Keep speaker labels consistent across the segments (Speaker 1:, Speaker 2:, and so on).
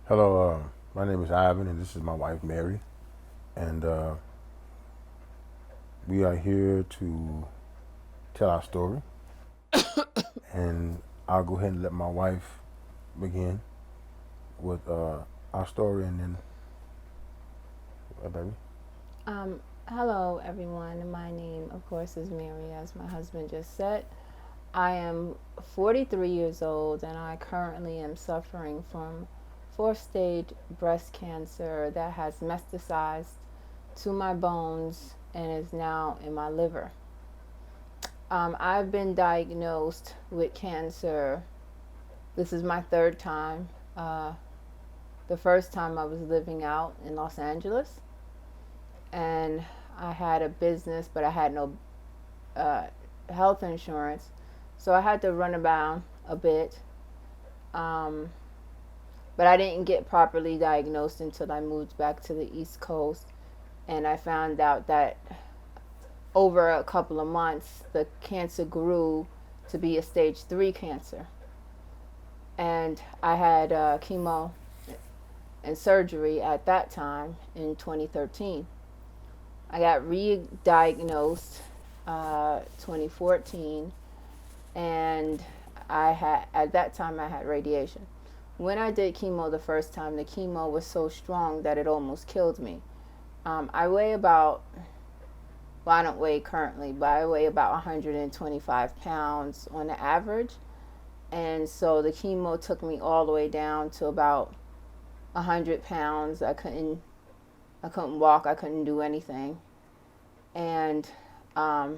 Speaker 1: Hello, my name is Ivan, and this is my wife Mary, and we are here to tell our story. And I'll go ahead and let my wife begin with our story, and then, baby.
Speaker 2: Hello, everyone. My name, of course, is Mary, as my husband just said. I am 43 years old, and I currently am suffering from fourth stage breast cancer that has metastasized to my bones and is now in my liver. I've been diagnosed with cancer. This is my third time. The first time I was living out in Los Angeles, and I had a business, but I had no uh, health insurance, so I had to run around a bit. Um, but I didn't get properly diagnosed until I moved back to the East Coast, and I found out that over a couple of months, the cancer grew to be a stage 3 cancer. And I had chemo and surgery at that time in 2013. I got re-diagnosed 2014, and at that time I had radiation. When I did chemo the first time, the chemo was so strong that it almost killed me. I weigh about, well, I don't weigh currently, but I weigh about 125 pounds on the average. And so the chemo took me all the way down to about 100 pounds. I couldn't walk. I couldn't do anything. And I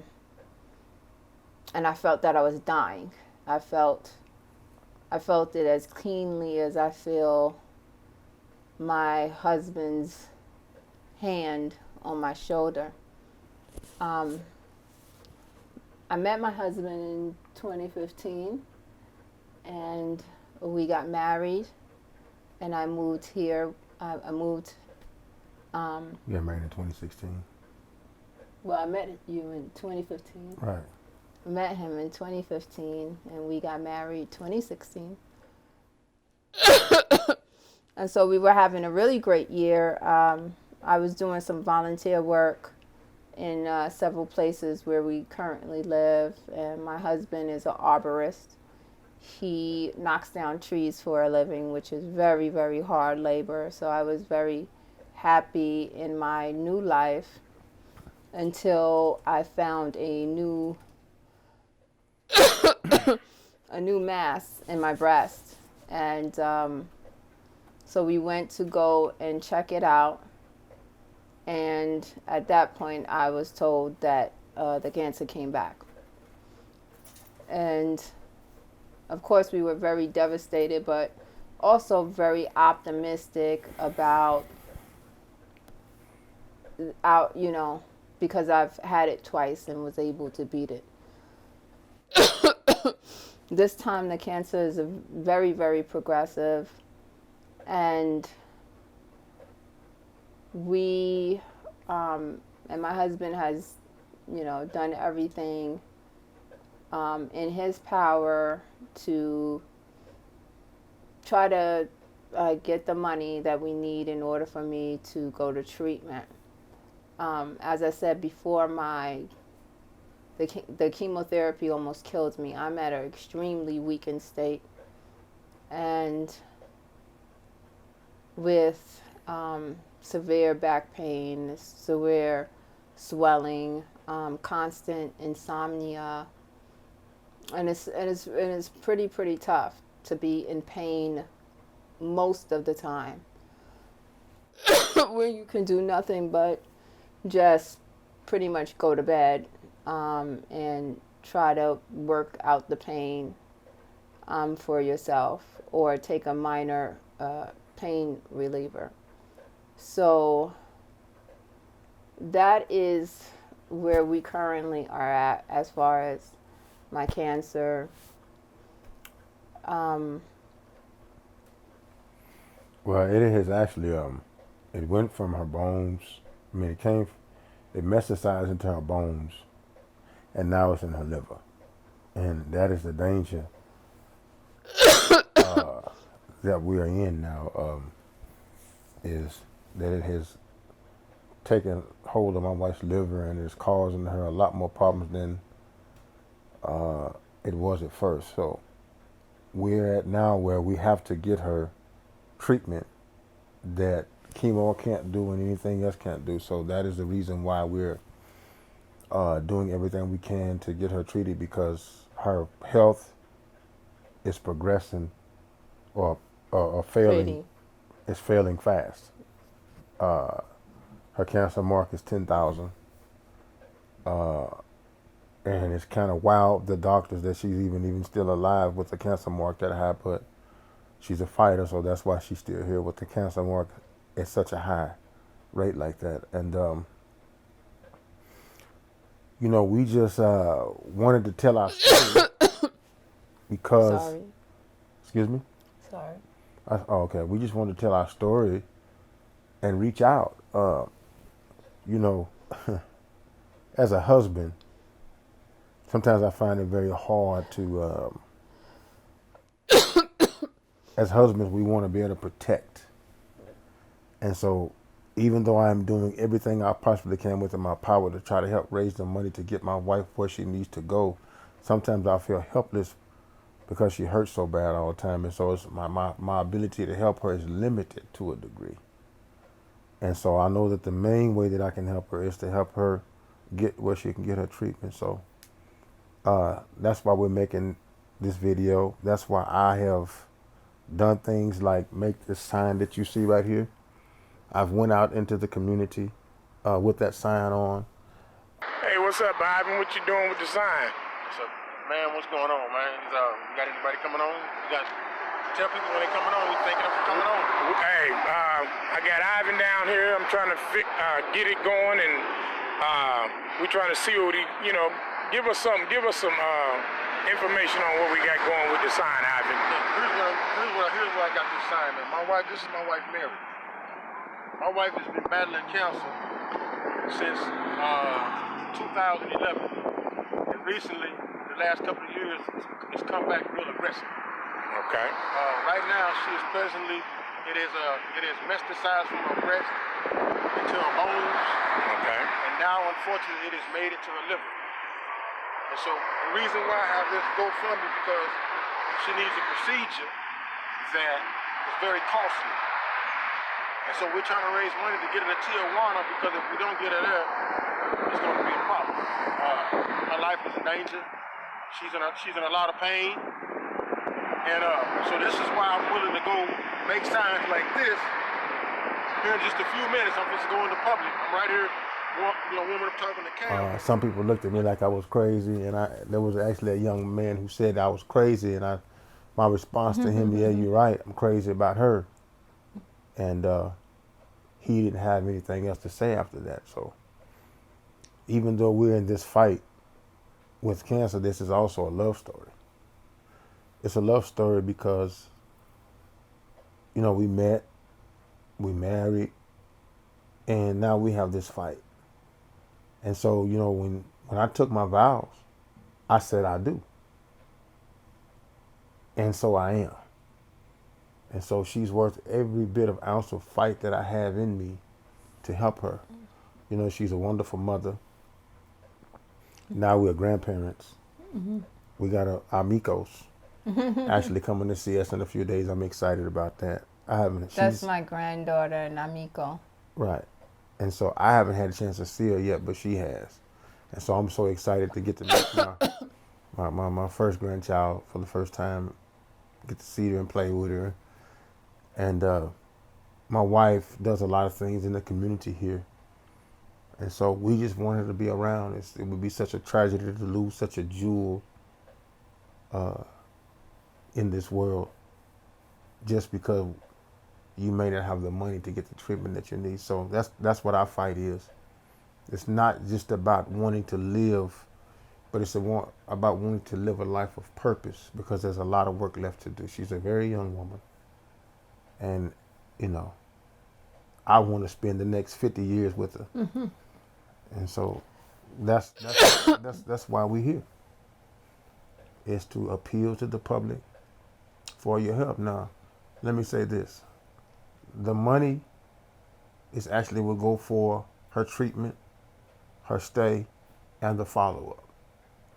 Speaker 2: felt that I was dying. I felt it as keenly as I feel my husband's hand on my shoulder. I met my husband in 2015, and we got married, and I moved here. I moved.
Speaker 1: You got married in 2016.
Speaker 2: Well, I met you in 2015.
Speaker 1: Right.
Speaker 2: I met him in 2015, and we got married 2016. And so we were having a really great year. I was doing some volunteer work in several places where we currently live, and my husband is an arborist. He knocks down trees for a living, which is very, very hard labor. So I was very happy in my new life until I found a new mass in my breast. And so we went to go and check it out. And at that point, I was told that the cancer came back. And of course, we were very devastated, but also very optimistic about because I've had it twice and was able to beat it. This time, the cancer is very, very progressive, and and my husband has, done everything in his power to try to get the money that we need in order for me to go to treatment. As I said before, the chemotherapy almost killed me. I'm at an extremely weakened state, and with severe back pain, severe swelling, constant insomnia, and it's pretty tough to be in pain most of the time, where you can do nothing but just pretty much go to bed and try to work out the pain for yourself, or take a minor pain reliever. So that is where we currently are at as far as my cancer.
Speaker 1: Well, it has actually it went from her bones. I mean, it metastasized into her bones, and now it's in her liver, and that is the danger that we are in now. is that it has taken hold of my wife's liver and is causing her a lot more problems than it was at first. So we're at now where we have to get her treatment that chemo can't do and anything else can't do. So that is the reason why we're doing everything we can to get her treated, because her health is progressing or failing.
Speaker 2: Pretty.
Speaker 1: It's failing fast. Her cancer mark is 10,000. And it's kind of wild, the doctors, that she's even still alive with the cancer mark that high, but she's a fighter, so that's why she's still here with the cancer mark at such a high rate like that. And we just wanted to tell our story because,
Speaker 2: Sorry.
Speaker 1: excuse me?
Speaker 2: Sorry.
Speaker 1: Okay, we just wanted to tell our story and reach out. As a husband, sometimes I find it very hard to, as husbands, we want to be able to protect. And so even though I'm doing everything I possibly can within my power to try to help raise the money to get my wife where she needs to go, sometimes I feel helpless because she hurts so bad all the time. And so it's my ability to help her is limited to a degree. And so I know that the main way that I can help her is to help her get where she can get her treatment. So that's why we're making this video. That's why I have done things like make this sign that you see right here. I've went out into the community with that sign on.
Speaker 3: Hey, what's up, Ivan? What you doing with the sign?
Speaker 4: So, man, what's going on, man? You got anybody coming on? You got tell people when they coming on. We thanking them for coming on.
Speaker 3: Hey, I got Ivan down here. I'm trying to get it going, and we're trying to see what he, give us some information on what we got going with the sign, Ivan.
Speaker 4: Here's where I got this sign. Man. This is my wife, Mary. My wife has been battling cancer since 2011, and recently, the last couple of years, it's come back real aggressive.
Speaker 3: Okay.
Speaker 4: Right now, she is presently, it is metastasized from her breast into her bones.
Speaker 3: Okay.
Speaker 4: And now, unfortunately, it has made it to her liver. And so, the reason why I have this GoFundMe because she needs a procedure that is very costly. And so we're trying to raise money to get her to Tijuana, because if we don't get her there, it's going to be a problem. Her life is in danger. She's in a lot of pain. And so this is why I'm willing to go make signs like this. Here in just a few minutes, I'm just going to public. I'm right here, warming up, talking to camera.
Speaker 1: Some people looked at me like I was crazy, and there was actually a young man who said I was crazy, and my response to him, yeah, you're right, I'm crazy about her. And he didn't have anything else to say after that. So even though we're in this fight with cancer, this is also a love story. It's a love story because, we met, we married, and now we have this fight. And so, when I took my vows, I said I do. And so I am. And so she's worth every bit of ounce of fight that I have in me to help her. She's a wonderful mother. Now we're grandparents. Mm-hmm. We got our amigos actually coming to see us in a few days. I'm excited about that.
Speaker 2: That's my granddaughter, Namiko.
Speaker 1: Right. And so I haven't had a chance to see her yet, but she has. And so I'm so excited to get to meet my first grandchild for the first time, get to see her and play with her. And my wife does a lot of things in the community here. And so we just wanted to be around. It would be such a tragedy to lose such a jewel in this world just because you may not have the money to get the treatment that you need. So that's what our fight is. It's not just about wanting to live, but it's about wanting to live a life of purpose, because there's a lot of work left to do. She's a very young woman. And, I want to spend the next 50 years with her. Mm-hmm. And so that's why we're here. Is to appeal to the public for your help. Now, let me say this. The money It actually will go for her treatment, her stay, and the follow up.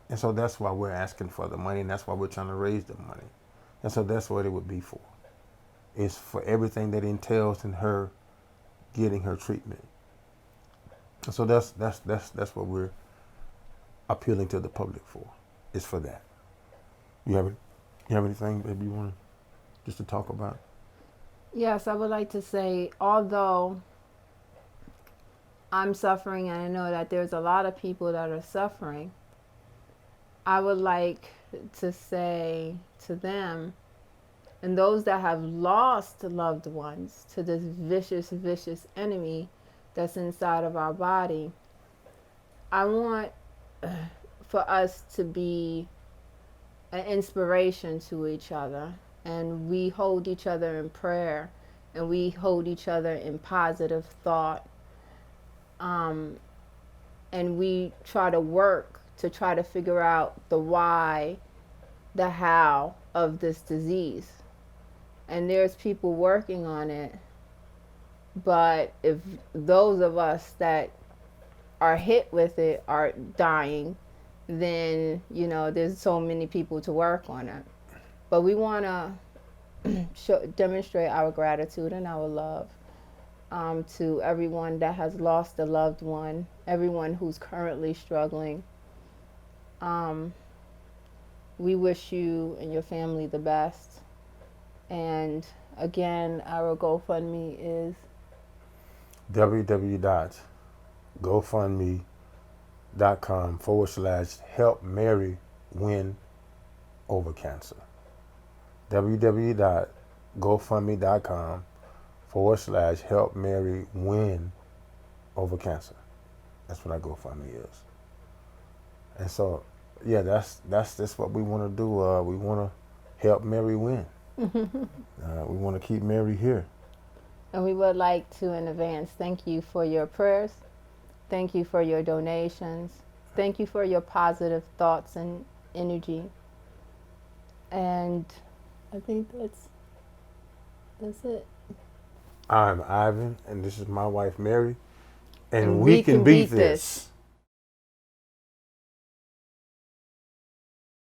Speaker 1: And so that's why we're asking for the money, and that's why we're trying to raise the money. And so that's what it would be for. It's for everything that entails in her getting her treatment. And so that's what we're appealing to the public for. It's for that. You have anything maybe you want just to talk about?
Speaker 2: Yes, I would like to say, although I'm suffering and I know that there's a lot of people that are suffering, I would like to say to them and those that have lost loved ones to this vicious, vicious enemy that's inside of our body, I want for us to be an inspiration to each other, and we hold each other in prayer, and we hold each other in positive thought, and we try to work to try to figure out the why, the how of this disease. And there's people working on it, but if those of us that are hit with it are dying, then there's so many people to work on it. But we want to demonstrate our gratitude and our love to everyone that has lost a loved one, everyone who's currently struggling. We wish you and your family the best. And again, our GoFundMe is
Speaker 1: www.gofundme.com/help Mary win over cancer. www.gofundme.com/help Mary win over cancer. That's what our GoFundMe is. And so, yeah, that's what we want to do. We want to help Mary win. We want to keep Mary here.
Speaker 2: And we would like to, in advance, thank you for your prayers. Thank you for your donations. Thank you for your positive thoughts and energy. And I think that's it.
Speaker 1: I'm Ivan, and this is my wife, Mary. And we can beat this.